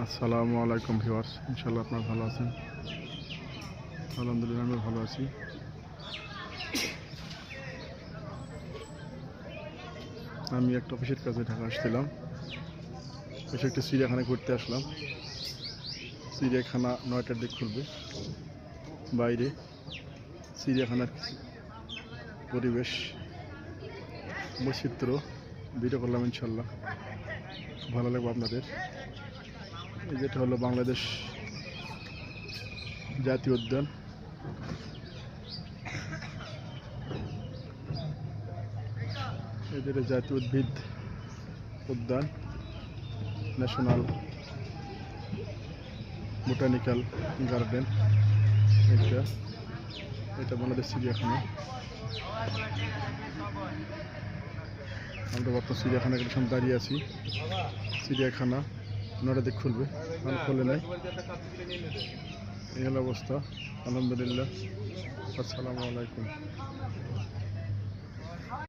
আসসালামু আলাইকুম ভিউয়ার্স, ইনশাআল্লাহ আপনারা ভালো আছেন। আলহামদুলিল্লাহ আমি ভালো আছি। আমি একটা অফিসের কাজে ঢাকা আসছিলাম, এসে একটা চিড়িয়াখানা ঘুরতে আসলাম। চিড়িয়াখানা 9টার দিকে খুলবে। বাইরে চিড়িয়াখানার পরিবেশ বৈচিত্র্য ভিডিও করলাম, ইনশাল্লাহ ভালো লাগবে আপনাদের। যেটা হলো বাংলাদেশ জাতীয় উদ্যান। এদের জাতীয় উদ্ভিদ উদ্যান, ন্যাশনাল বোটানিক্যাল গার্ডেন। এটা বাংলাদেশ চিড়িয়াখানা। আমরা বর্তমান চিড়িয়াখানা সামনে দাঁড়িয়ে আছি। চিড়িয়াখানা 9টার দিকে খুলবে, আর খোলে নাই। এই হলো অবস্থা। আলহামদুলিল্লাহ। আসসালামু আলাইকুম।